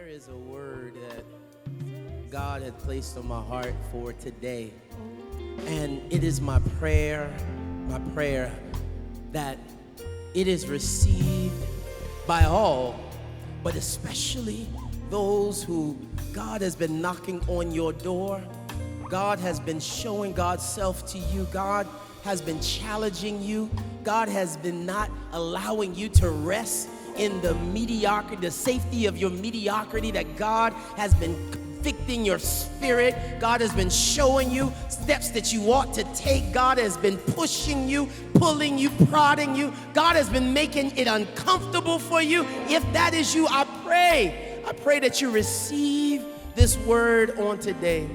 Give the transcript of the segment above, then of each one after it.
is a word that God had placed on my heart for today. And it is my prayer that it is received by all, but especially those who God has been knocking on your door. God has been showing God's self to you. God has been challenging you. God has been not allowing you to rest in the mediocrity, the safety of your mediocrity, that God has been convicting your spirit. God has been showing you steps that you ought to take. God has been pushing you, pulling you, prodding you. God has been making it uncomfortable for you. If that is you, I pray that you receive this word on today.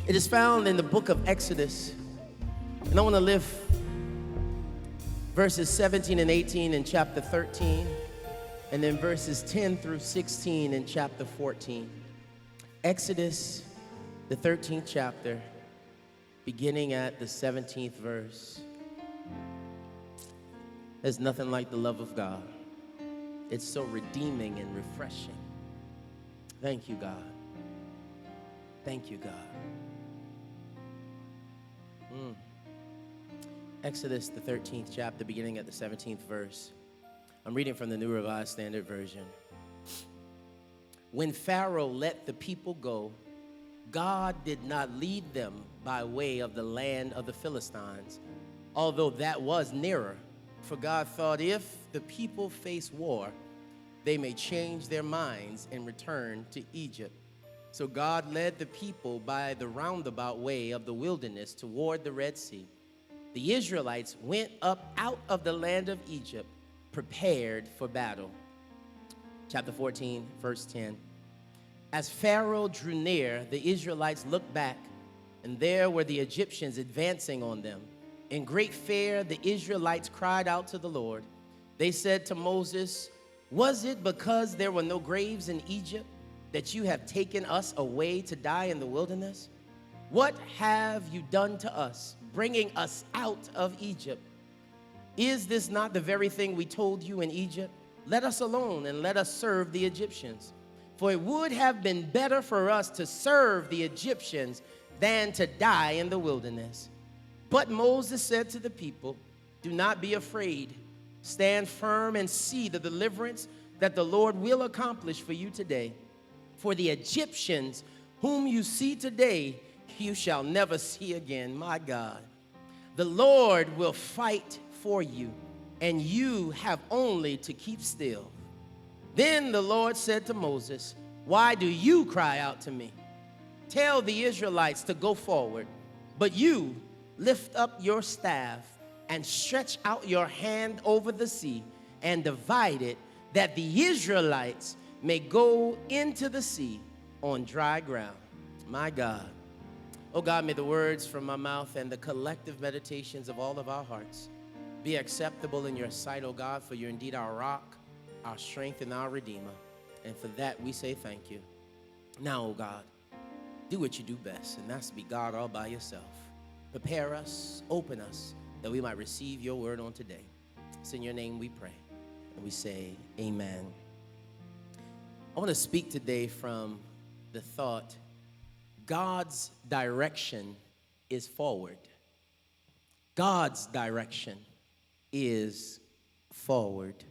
It is found in the book of Exodus. And I want to lift verses 17 and 18 in chapter 13, and then verses 10 through 16 in chapter 14. Exodus, the 13th chapter, beginning at the 17th verse. There's nothing like the love of God. It's so redeeming and refreshing. Thank you, God. Thank you, God. Exodus, the 13th chapter, beginning at the 17th verse. I'm reading from the New Revised Standard Version. When Pharaoh let the people go, God did not lead them by way of the land of the Philistines, although that was nearer. For God thought, if the people face war, they may change their minds and return to Egypt. So God led the people by the roundabout way of the wilderness toward the Red Sea. The Israelites went up out of the land of Egypt, prepared for battle. Chapter 14, verse 10. As Pharaoh drew near, the Israelites looked back, and there were the Egyptians advancing on them. In great fear, the Israelites cried out to the Lord. They said to Moses, "Was it because there were no graves in Egypt that you have taken us away to die in the wilderness? What have you done to us, bringing us out of Egypt? Is this not the very thing we told you in Egypt? Let us alone and let us serve the Egyptians. For it would have been better for us to serve the Egyptians than to die in the wilderness." But Moses said to the people, "Do not be afraid. Stand firm and see the deliverance that the Lord will accomplish for you today. For the Egyptians whom you see today, you shall never see again." My God. The Lord will fight for you, and you have only to keep still. Then the Lord said to Moses, "Why do you cry out to me? Tell the Israelites to go forward, but you lift up your staff and stretch out your hand over the sea and divide it, that the Israelites may go into the sea on dry ground." My God. Oh God, may the words from my mouth and the collective meditations of all of our hearts be acceptable in your sight, oh God, for you're indeed our rock, our strength, and our Redeemer. And for that we say thank you. Now, oh God, do what you do best, and that's to be God all by yourself. Prepare us, open us, that we might receive your word on today. It's in your name we pray, and we say amen. I want to speak today from the thought, God's direction is forward. God's direction is forward.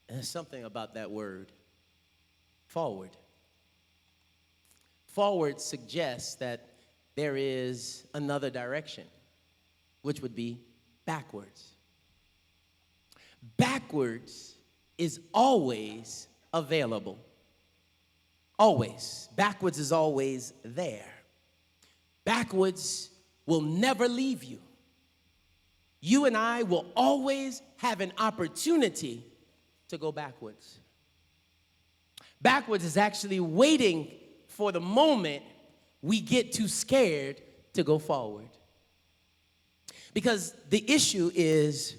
And there's something about that word, forward. Forward suggests that there is another direction, which would be backwards. Backwards is always available. Always. Backwards is always there. Backwards will never leave you. You and I will always have an opportunity to go backwards. Backwards is actually waiting for the moment we get too scared to go forward. Because the issue is,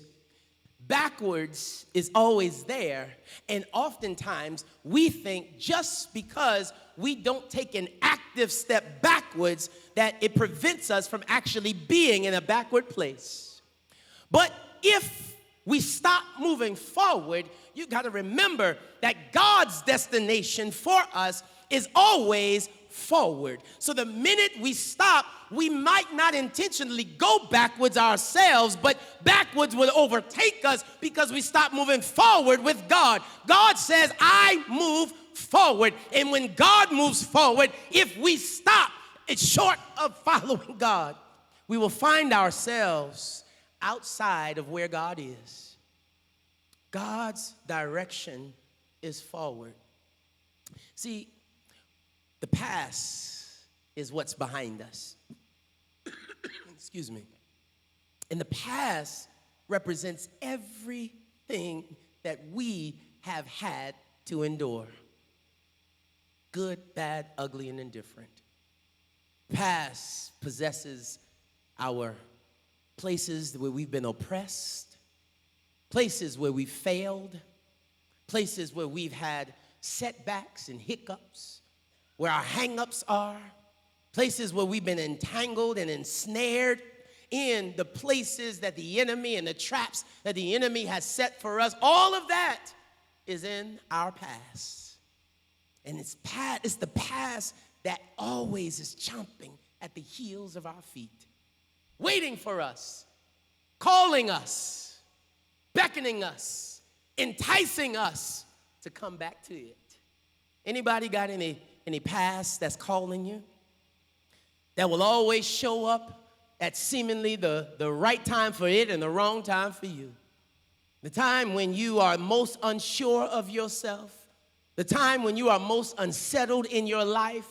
backwards is always there, and oftentimes we think just because we don't take an active step backwards that it prevents us from actually being in a backward place. But if we stop moving forward, you got to remember that God's destination for us is always forward. So the minute we stop, we might not intentionally go backwards ourselves, but backwards will overtake us because we stop moving forward with God. God says, I move forward. And when God moves forward, if we stop, it's short of following God, we will find ourselves outside of where God is. God's direction is forward. See, the past is what's behind us. Excuse me. And the past represents everything that we have had to endure. Good, bad, ugly, and indifferent. Past possesses our places where we've been oppressed, places where we failed, places where we've had setbacks and hiccups, where our hang-ups are, places where we've been entangled and ensnared in the places that the enemy and the traps that the enemy has set for us. All of that is in our past. And it's the past that always is chomping at the heels of our feet, waiting for us, calling us, beckoning us, enticing us to come back to it. Anybody got any past that's calling you? That will always show up at seemingly the right time for it and the wrong time for you. The time when you are most unsure of yourself, the time when you are most unsettled in your life,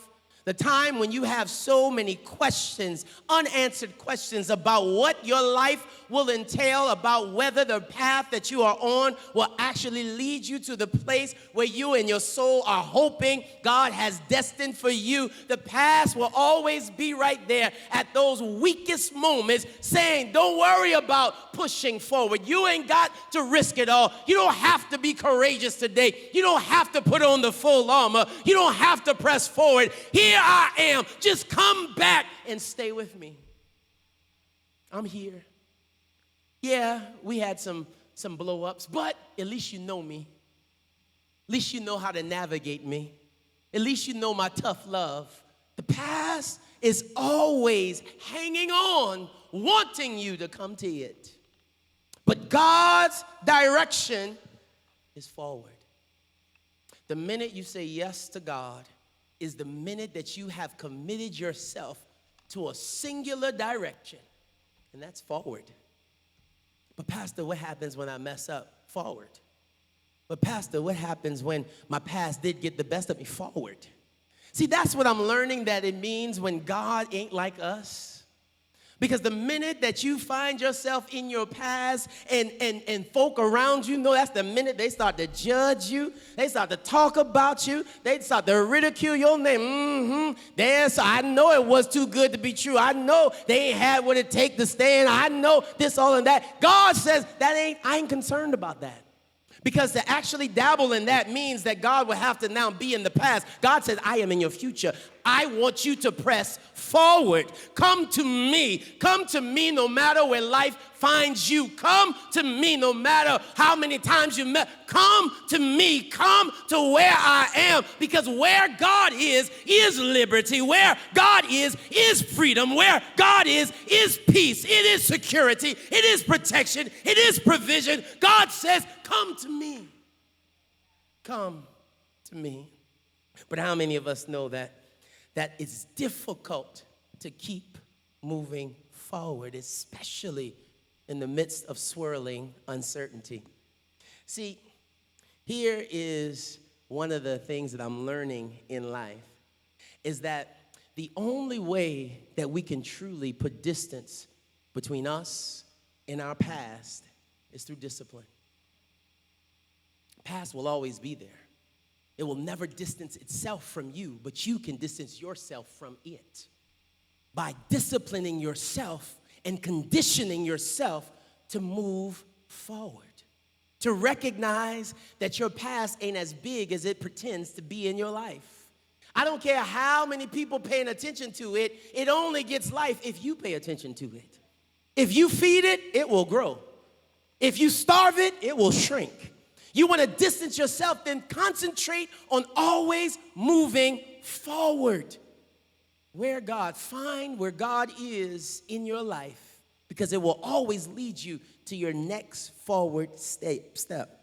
the time when you have so many questions, unanswered questions about what your life will entail, about whether the path that you are on will actually lead you to the place where you and your soul are hoping God has destined for you. The past will always be right there at those weakest moments saying, don't worry about pushing forward. You ain't got to risk it all. You don't have to be courageous today. You don't have to put on the full armor. You don't have to press forward. Here I am. Just come back and stay with me. I'm here. Yeah, we had some blow-ups, but at least you know me. At least you know how to navigate me. At least you know my tough love. The past is always hanging on, wanting you to come to it. But God's direction is forward. The minute you say yes to God is the minute that you have committed yourself to a singular direction, and that's forward. But Pastor, what happens when I mess up? Forward. But Pastor, what happens when my past did get the best of me? Forward. See, that's what I'm learning that it means when God ain't like us. Because the minute that you find yourself in your past and folk around you know, that's the minute they start to judge you. They start to talk about you. They start to ridicule your name. So I know it was too good to be true. I know they ain't had what it take to stand. I know this, all, and that. God says I ain't concerned about that. Because to actually dabble in that means that God will have to now be in the past. God says, I am in your future. I want you to press forward. Come to me. Come to me no matter where life finds you. Come to me no matter how many times you met. Come to me. Come to where I am. Because where God is liberty. Where God is freedom. Where God is peace. It is security. It is protection. It is provision. God says, come to me. Come to me. But how many of us know that it's difficult to keep moving forward, especially in the midst of swirling uncertainty? See, here is one of the things that I'm learning in life, is that the only way that we can truly put distance between us and our past is through discipline. Past will always be there. It will never distance itself from you, but you can distance yourself from it by disciplining yourself and conditioning yourself to move forward, to recognize that your past ain't as big as it pretends to be in your life. I don't care how many people paying attention to it, it only gets life if you pay attention to it. If you feed it, it will grow. If you starve it, it will shrink. You want to distance yourself, then concentrate on always moving forward. Find where God is in your life, because it will always lead you to your next forward step.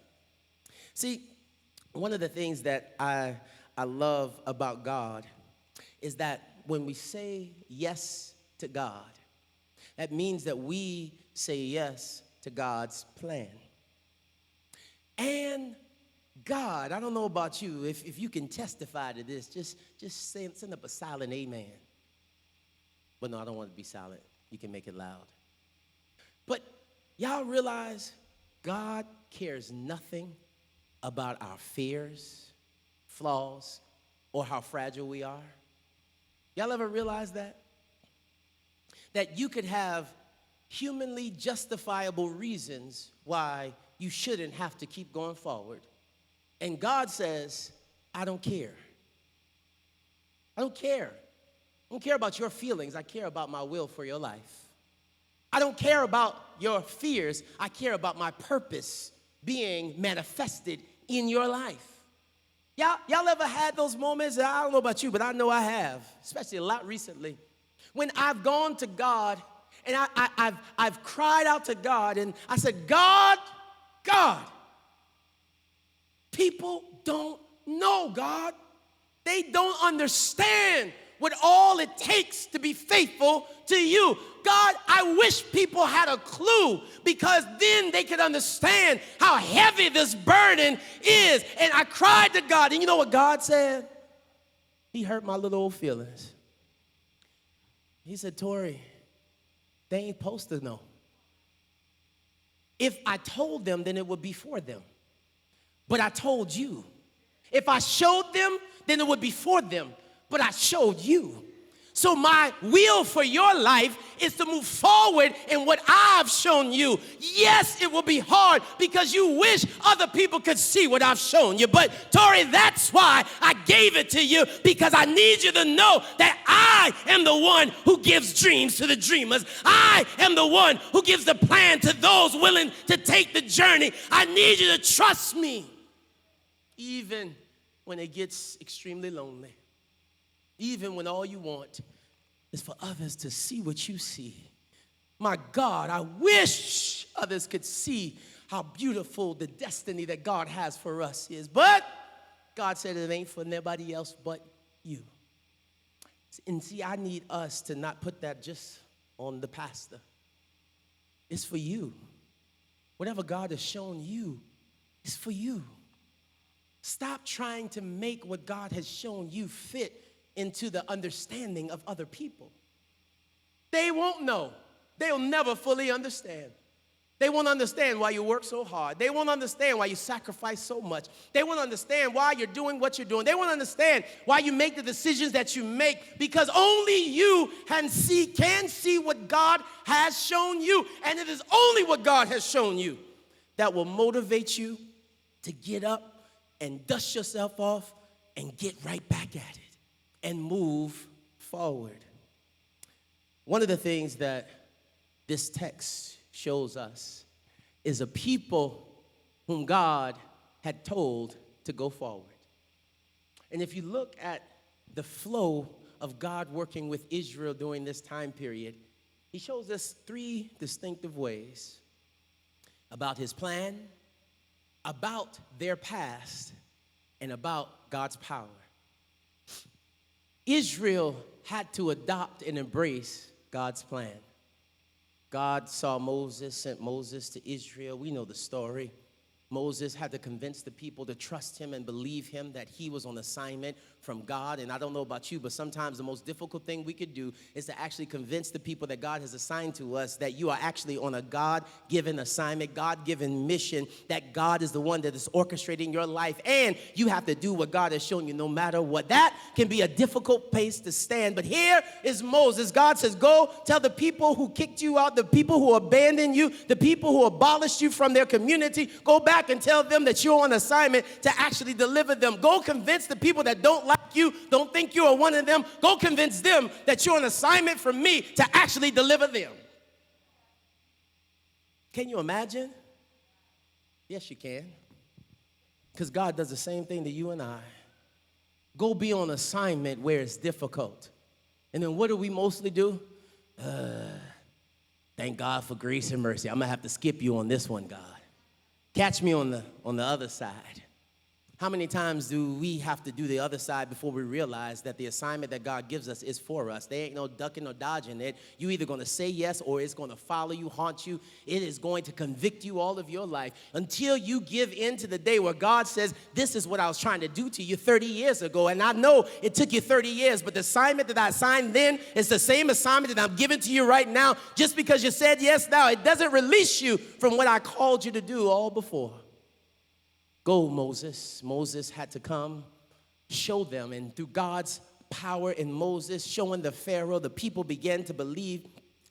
See, one of the things that I love about God is that when we say yes to God, that means that we say yes to God's plan. And God, I don't know about you, if you can testify to this, just send up a silent amen. But no, I don't want it to be silent. You can make it loud. But y'all realize God cares nothing about our fears, flaws, or how fragile we are? Y'all ever realize that? That you could have humanly justifiable reasons why you shouldn't have to keep going forward. And God says, I don't care. I don't care. I don't care about your feelings. I care about my will for your life. I don't care about your fears. I care about my purpose being manifested in your life. Y'all ever had those moments? I don't know about you, but I know I have, especially a lot recently, when I've gone to God and I've cried out to God and I said, God, people don't know, God. They don't understand what all it takes to be faithful to you. God, I wish people had a clue, because then they could understand how heavy this burden is. And I cried to God, and you know what God said? He hurt my little old feelings. He said, Tori, they ain't supposed to know. If I told them, then it would be for them. But I told you. If I showed them, then it would be for them. But I showed you. So my will for your life is to move forward in what I've shown you. Yes, it will be hard because you wish other people could see what I've shown you. But Tori, that's why I gave it to you, because I need you to know that I am the one who gives dreams to the dreamers. I am the one who gives the plan to those willing to take the journey. I need you to trust me, even when it gets extremely lonely. Even when all you want is for others to see what you see. My God, I wish others could see how beautiful the destiny that God has for us is. But God said it ain't for nobody else but you. And see, I need us to not put that just on the pastor. It's for you. Whatever God has shown you is for you. Stop trying to make what God has shown you fit into the understanding of other people. They won't know. They'll never fully understand. They won't understand why you work so hard. They won't understand why you sacrifice so much. They won't understand why you're doing what you're doing. They won't understand why you make the decisions that you make, because only you can see what God has shown you. And it is only what God has shown you that will motivate you to get up and dust yourself off and get right back at it and move forward. One of the things that this text shows us is a people whom God had told to go forward. And if you look at the flow of God working with Israel during this time period, he shows us three distinctive ways: about his plan, about their past, and about God's power. Israel had to adopt and embrace God's plan. God saw Moses, sent Moses to Israel. We know the story. Moses had to convince the people to trust him and believe him, that he was on assignment from God. And I don't know about you, but sometimes the most difficult thing we could do is to actually convince the people that God has assigned to us that you are actually on a God-given assignment, God-given mission, that God is the one that is orchestrating your life, and you have to do what God has shown you no matter what. That can be a difficult place to stand. But here is Moses. God says, go tell the people who kicked you out, the people who abandoned you, the people who abolished you from their community, go back and tell them that you're on assignment to actually deliver them. Go convince the people that don't like you, don't think you are one of them. Go convince them that you're on assignment from me to actually deliver them. Can you imagine? Yes, you can. Because God does the same thing to you and I. Go be on assignment where it's difficult. And then what do we mostly do? Thank God for grace and mercy. I'm going to have to skip you on this one, God. Catch me on the other side. How many times do we have to do the other side before we realize that the assignment that God gives us is for us? There ain't no ducking or dodging it. You either going to say yes or it's going to follow you, haunt you. It is going to convict you all of your life until you give in to the day where God says, this is what I was trying to do to you 30 years ago. And I know it took you 30 years, but the assignment that I assigned then is the same assignment that I'm giving to you right now. Just because you said yes now, it doesn't release you from what I called you to do all before. Go, Moses. Moses had to come, show them, and through God's power in Moses, showing the Pharaoh, the people began to believe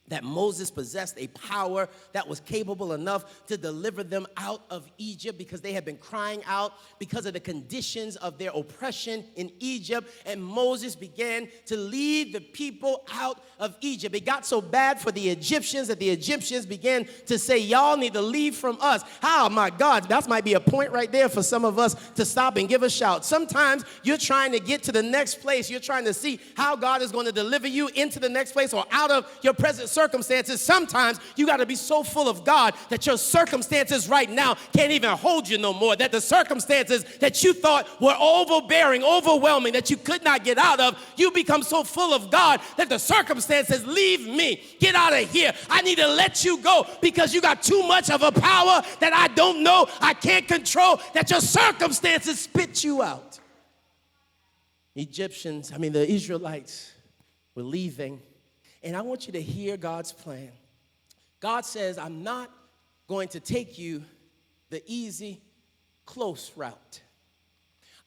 that Moses possessed a power that was capable enough to deliver them out of Egypt because they had been crying out because of the conditions of their oppression in Egypt. And Moses began to lead the people out of Egypt. It got so bad for the Egyptians that the Egyptians began to say, y'all need to leave from us. Oh my God, that might be a point right there for some of us to stop and give a shout. Sometimes you're trying to get to the next place. You're trying to see how God is going to deliver you into the next place or out of your present circumstances. Sometimes you got to be so full of God that your circumstances right now can't even hold you no more, that the circumstances that you thought were overbearing, overwhelming, that you could not get out of, you become so full of God that the circumstances, leave me, get out of here, I need to let you go because you got too much of a power that I don't know, I can't control, that your circumstances spit you out. The Israelites were leaving. And I want you to hear God's plan. God says, I'm not going to take you the easy, close route.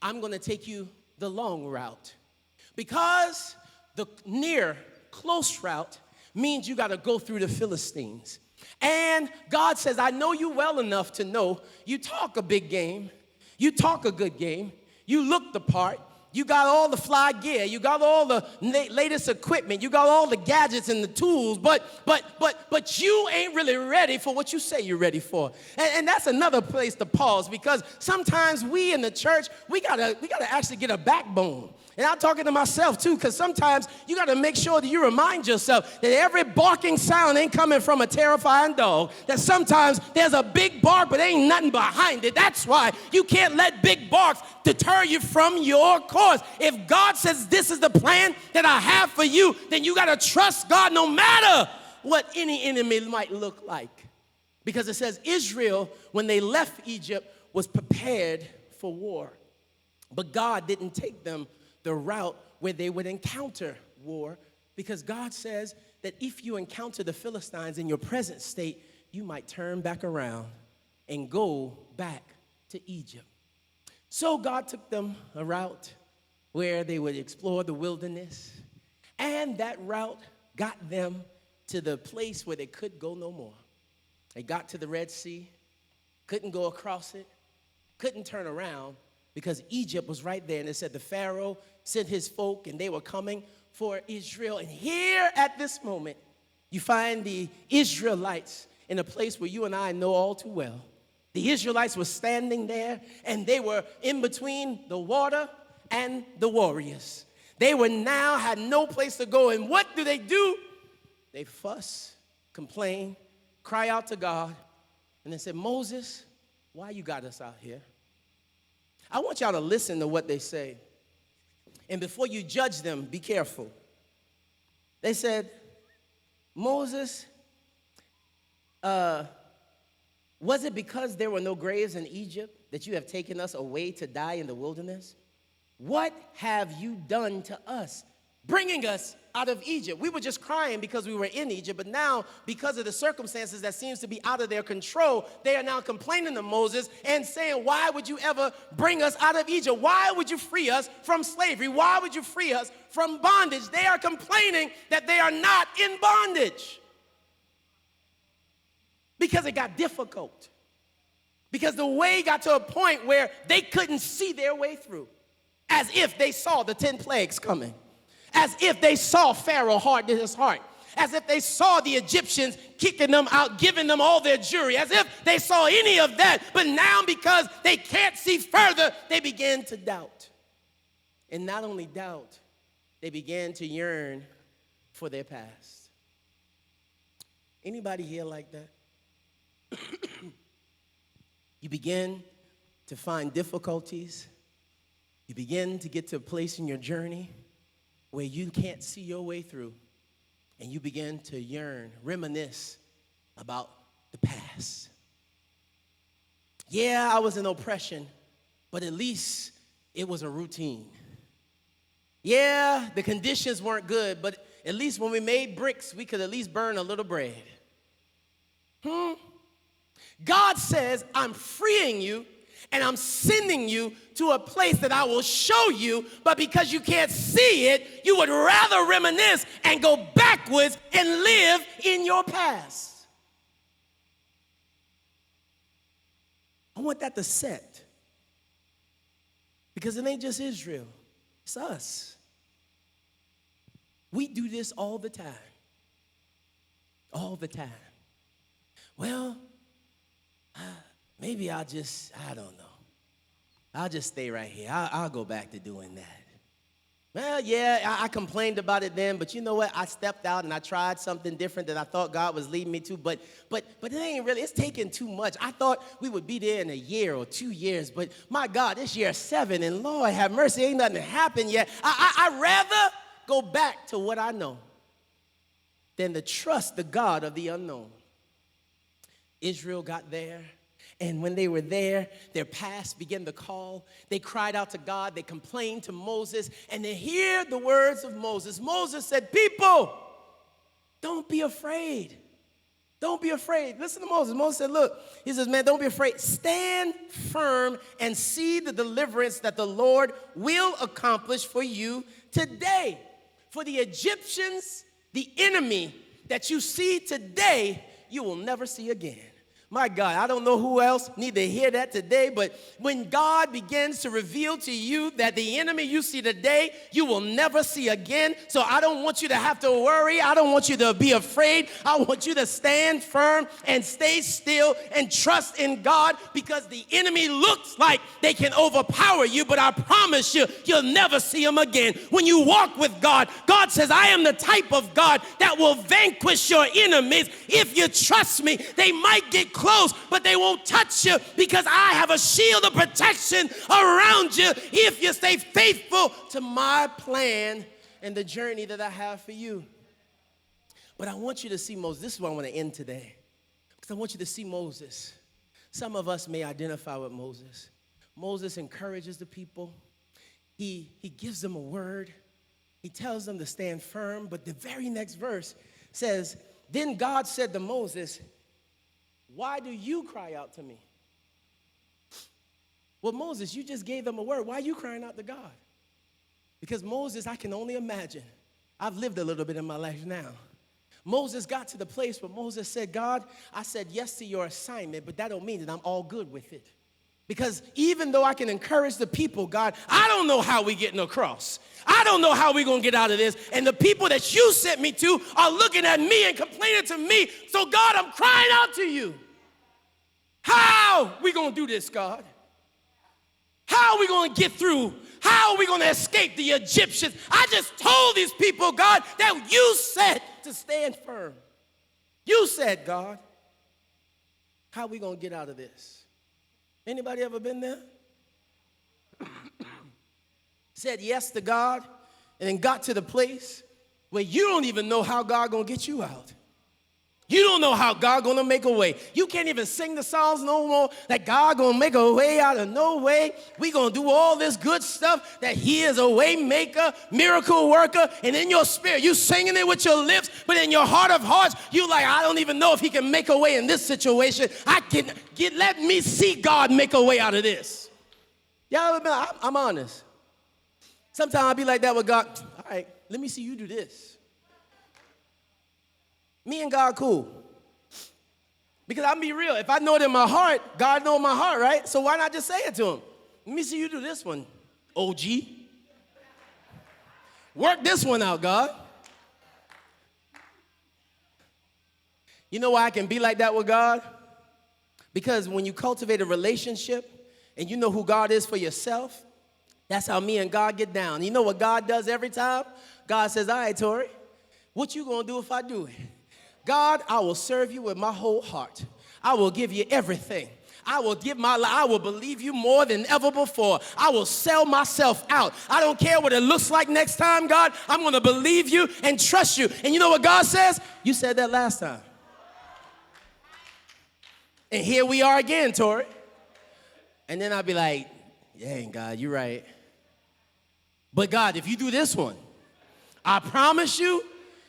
I'm going to take you the long route. Because the near, close route means you got to go through the Philistines. And God says, I know you well enough to know you talk a big game, you talk a good game, you look the part, you got all the fly gear, you got all the latest equipment, you got all the gadgets and the tools, but you ain't really ready for what you say you're ready for. And that's another place to pause, because sometimes we in the church, we gotta actually get a backbone. And I'm talking to myself too, because sometimes you got to make sure that you remind yourself that every barking sound ain't coming from a terrifying dog, that sometimes there's a big bark, but ain't nothing behind it. That's why you can't let big barks deter you from your course. If God says this is the plan that I have for you, then you got to trust God no matter what any enemy might look like. Because it says Israel, when they left Egypt, was prepared for war. But God didn't take them the route where they would encounter war, because God says that if you encounter the Philistines in your present state, you might turn back around and go back to Egypt. So God took them a route where they would explore the wilderness, and that route got them to the place where they could go no more. They got to the Red Sea, couldn't go across it, couldn't turn around, because Egypt was right there. And it said the Pharaoh sent his folk, and they were coming for Israel. And here at this moment, you find the Israelites in a place where you and I know all too well. The Israelites were standing there, and they were in between the water and the warriors. They were now had no place to go. And what do? They fuss, complain, cry out to God, and they said, Moses, why you got us out here? I want y'all to listen to what they say. And before you judge them, be careful. They said, Moses, was it because there were no graves in Egypt that you have taken us away to die in the wilderness? What have you done to us, bringing us out of Egypt? We were just crying because we were in Egypt, but now, because of the circumstances that seems to be out of their control, they are now complaining to Moses and saying, why would you ever bring us out of Egypt? Why would you free us from slavery? Why would you free us from bondage? They are complaining that they are not in bondage because it got difficult, because the way got to a point where they couldn't see their way through, as if they saw the 10 plagues coming, as if they saw Pharaoh harden his heart, as if they saw the Egyptians kicking them out, giving them all their jewelry, as if they saw any of that. But now, because they can't see further, they began to doubt. And not only doubt, they began to yearn for their past. Anybody here like that? You begin to find difficulties. You begin to get to a place in your journey where you can't see your way through, and you begin to yearn, reminisce about the past. Yeah, I was in oppression, but at least it was a routine. Yeah, the conditions weren't good, but at least when we made bricks, we could at least burn a little bread. God says, I'm freeing you, and I'm sending you to a place that I will show you, but because you can't see it, you would rather reminisce and go backwards and live in your past. I want that to set. Because it ain't just Israel, it's us. We do this all the time. All the time. Well, maybe I don't know. I'll just stay right here. I'll go back to doing that. Well, yeah, I complained about it then, but you know what? I stepped out and I tried something different that I thought God was leading me to, but it ain't really, it's taking too much. I thought we would be there in a year or 2 years, but my God, this year 7, and Lord have mercy, ain't nothing happened yet. I'd rather go back to what I know than to trust the God of the unknown. Israel got there, and when they were there, their past began to call. They cried out to God. They complained to Moses, and they hear the words of Moses. Moses said, people, don't be afraid. Don't be afraid. Listen to Moses. Moses said, look, he says, man, don't be afraid. Stand firm and see the deliverance that the Lord will accomplish for you today. For the Egyptians, the enemy that you see today, you will never see again. My God, I don't know who else need to hear that today, but when God begins to reveal to you that the enemy you see today, you will never see again. So I don't want you to have to worry. I don't want you to be afraid. I want you to stand firm and stay still and trust in God, because the enemy looks like they can overpower you, but I promise you, you'll never see him again. When you walk with God, God says, I am the type of God that will vanquish your enemies. If you trust me, they might get close, but they won't touch you, because I have a shield of protection around you if you stay faithful to my plan and the journey that I have for you. But I want you to see Moses. This is where I want to end today, because I want you to see Moses. Some of us may identify with Moses. Moses encourages the people. He gives them a word. He tells them to stand firm, but the very next verse says, then God said to Moses, why do you cry out to me? Well, Moses, you just gave them a word. Why are you crying out to God? Because Moses, I can only imagine. I've lived a little bit in my life now. Moses got to the place where Moses said, God, I said yes to your assignment, but that don't mean that I'm all good with it. Because even though I can encourage the people, God, I don't know how we getting across. I don't know how we're going to get out of this. And the people that you sent me to are looking at me and complaining to me. So, God, I'm crying out to you. How we going to do this, God? How are we going to get through? How are we going to escape the Egyptians? I just told these people, God, that you said to stand firm. You said, God. How are we going to get out of this? Anybody ever been there? Said yes to God and then got to the place where you don't even know how God gonna get you out. You don't know how God gonna make a way. You can't even sing the songs no more that God gonna make a way out of no way. We gonna do all this good stuff that he is a way maker, miracle worker, and in your spirit, you singing it with your lips, but in your heart of hearts, you like, I don't even know if he can make a way in this situation. Let me see God make a way out of this. Y'all ever been, I'm honest. Sometimes I'll be like that with God. All right, let me see you do this. Me and God cool. Because I'll be real. If I know it in my heart, God knows my heart, right? So why not just say it to him? Let me see you do this one, OG. Work this one out, God. You know why I can be like that with God? Because when you cultivate a relationship and you know who God is for yourself, that's how me and God get down. You know what God does every time? God says, all right, Tori, what you gonna do if I do it? God, I will serve you with my whole heart. I will give you everything. I will give my life. I will believe you more than ever before. I will sell myself out. I don't care what it looks like next time, God. I'm gonna believe you and trust you. And you know what God says? You said that last time. And here we are again, Tori. And then I'll be like, yeah, God, you're right. But God, if you do this one, I promise you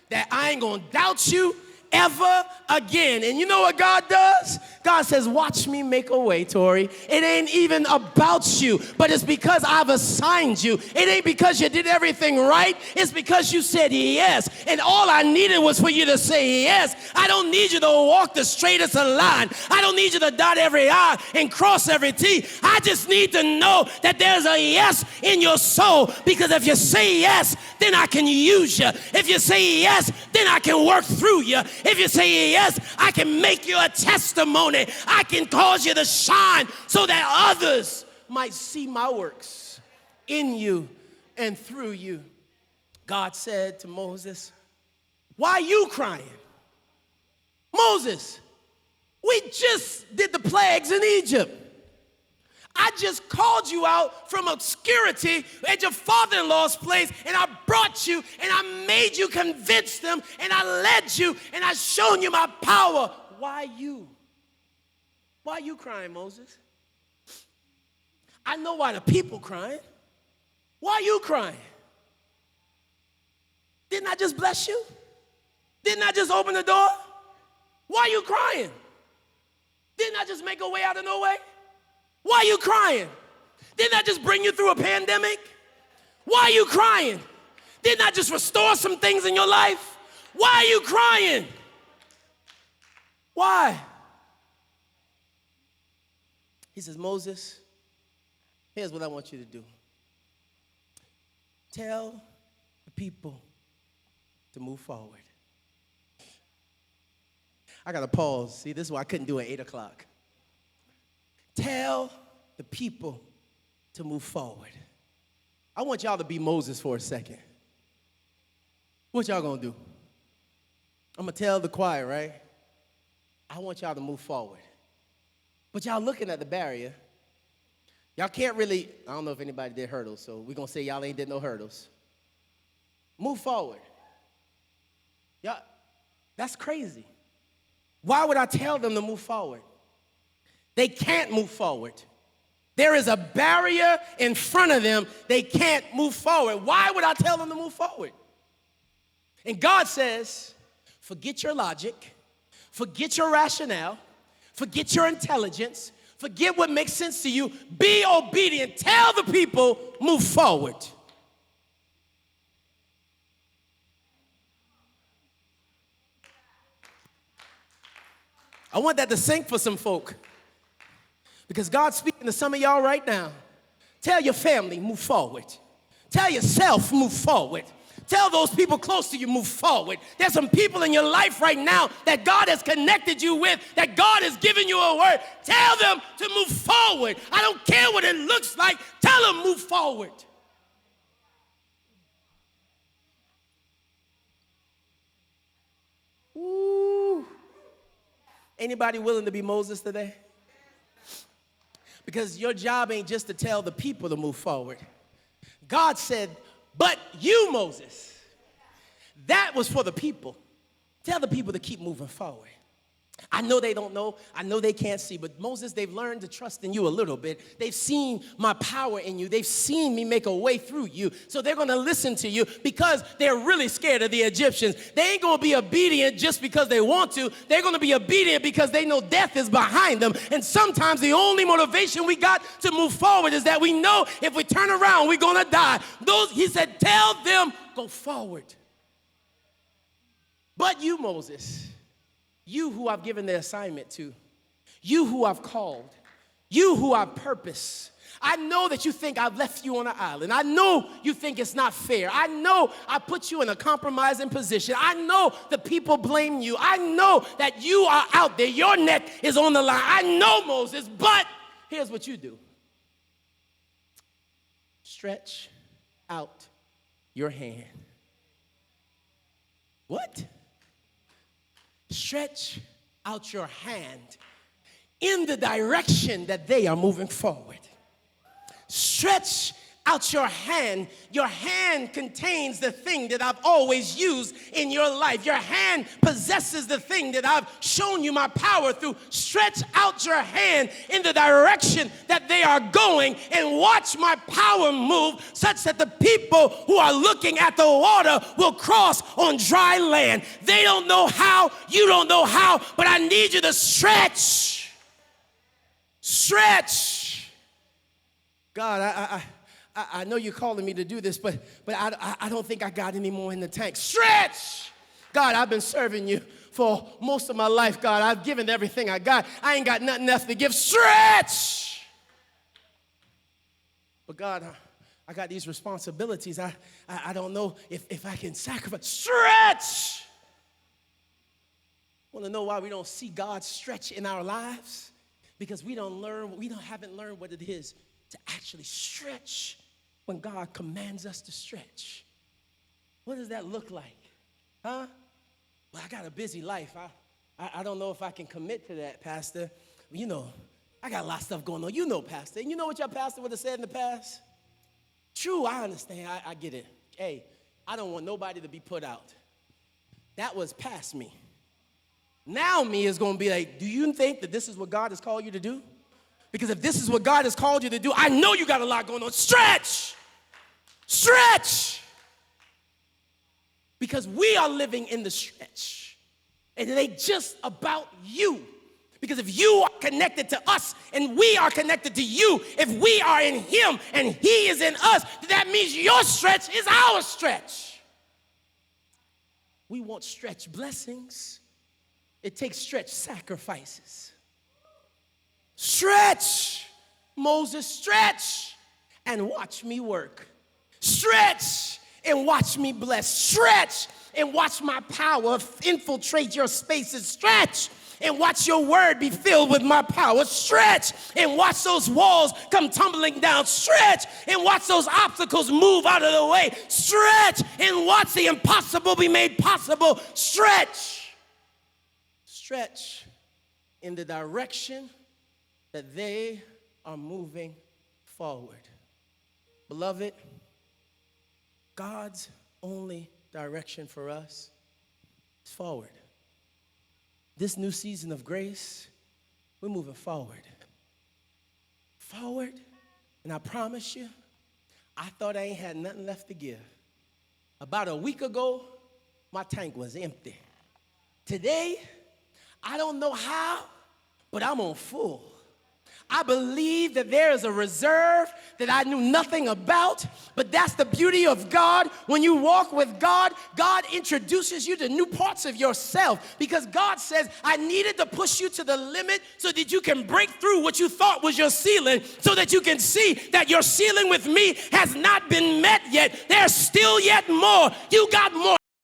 that I ain't gonna doubt you ever again. And you know what God does? God says, watch me make a way, Tori. It ain't even about you, but it's because I've assigned you. It ain't because you did everything right. It's because you said yes. And all I needed was for you to say yes. I don't need you to walk the straightest of line. I don't need you to dot every I and cross every T. I just need to know that there's a yes in your soul, because if you say yes, then I can use you. If you say yes, then I can work through you. If you say yes, I can make you a testimony. I can cause you to shine so that others might see my works in you and through you. God said to Moses, why are you crying? Moses, we just did the plagues in Egypt. I just called you out from obscurity at your father-in-law's place, and I brought you, and I made you convince them, and I led you, and I shown you my power. Why you? Why are you crying, Moses? I know why the people crying. Why are you crying? Didn't I just bless you? Didn't I just open the door? Why are you crying? Didn't I just make a way out of no way? Why are you crying? Didn't I just bring you through a pandemic? Why are you crying? Didn't I just restore some things in your life? Why are you crying? Why? He says, Moses, here's what I want you to do. Tell the people to move forward. I got to pause. See, this is why I couldn't do it at 8 o'clock. Tell the people to move forward. I want y'all to be Moses for a second. What y'all gonna do? I'm gonna tell the choir, right? I want y'all to move forward. But y'all looking at the barrier. Y'all can't really, I don't know if anybody did hurdles, so we're gonna say y'all ain't did no hurdles. Move forward. Y'all, that's crazy. Why would I tell them to move forward? They can't move forward. There is a barrier in front of them. They can't move forward. Why would I tell them to move forward? And God says, forget your logic, forget your rationale, forget your intelligence, forget what makes sense to you. Be obedient. Tell the people, move forward. I want that to sink for some folk. Because God's speaking to some of y'all right now. Tell your family, move forward. Tell yourself, move forward. Tell those people close to you, move forward. There's some people in your life right now that God has connected you with, that God has given you a word. Tell them to move forward. I don't care what it looks like. Tell them, move forward. Ooh. Anybody willing to be Moses today? Because your job ain't just to tell the people to move forward. God said, but you, Moses, that was for the people. Tell the people to keep moving forward. I know they don't know. I know they can't see. But Moses, they've learned to trust in you a little bit. They've seen my power in you. They've seen me make a way through you. So they're going to listen to you because they're really scared of the Egyptians. They ain't going to be obedient just because they want to. They're going to be obedient because they know death is behind them. And sometimes the only motivation we got to move forward is that we know if we turn around, we're going to die. He said, tell them, go forward. But you, Moses, you who I've given the assignment to, you who I've called, you who I've purposed, I know that you think I've left you on an island. I know you think it's not fair. I know I put you in a compromising position. I know the people blame you. I know that you are out there. Your neck is on the line. I know, Moses, but here's what you do. Stretch out your hand. What? Stretch out your hand in the direction that they are moving forward. Stretch out your hand. Your hand contains the thing that I've always used in your life. Your hand possesses the thing that I've shown you my power through. Stretch out your hand in the direction that they are going and watch my power move such that the people who are looking at the water will cross on dry land. They don't know how, you don't know how, but I need you to stretch. Stretch. God, I know you're calling me to do this, but I don't think I got any more in the tank. Stretch! God, I've been serving you for most of my life, God. I've given everything I got. I ain't got nothing else to give. Stretch! But God, I got these responsibilities. I don't know if I can sacrifice. Stretch! Want to know why we don't see God stretch in our lives? Because we haven't learned what it is to actually stretch when God commands us to stretch. What does that look like? Huh? Well, I got a busy life. I don't know if I can commit to that, Pastor. You know, I got a lot of stuff going on. You know, Pastor. And you know what your pastor would have said in the past? True, I understand. I get it. Hey, I don't want nobody to be put out. That was past me. Now me is going to be like, do you think that this is what God has called you to do? Because if this is what God has called you to do, I know you got a lot going on. Stretch! Stretch! Because we are living in the stretch. And it ain't just about you. Because if you are connected to us and we are connected to you, if we are in him and he is in us, that means your stretch is our stretch. We want stretch blessings. It takes stretch sacrifices. Stretch, Moses, stretch and watch me work. Stretch and watch me bless. Stretch and watch my power infiltrate your spaces. Stretch and watch your word be filled with my power. Stretch and watch those walls come tumbling down. Stretch and watch those obstacles move out of the way. Stretch and watch the impossible be made possible. Stretch. Stretch in the direction that they are moving forward. Beloved, God's only direction for us is forward. This new season of grace, we're moving forward. Forward, and I promise you, I thought I ain't had nothing left to give. About a week ago, my tank was empty. Today, I don't know how, but I'm on full. I believe that there is a reserve that I knew nothing about, but that's the beauty of God. When you walk with God, God introduces you to new parts of yourself because God says, I needed to push you to the limit so that you can break through what you thought was your ceiling, so that you can see that your ceiling with me has not been met yet. There's still yet more. You got more.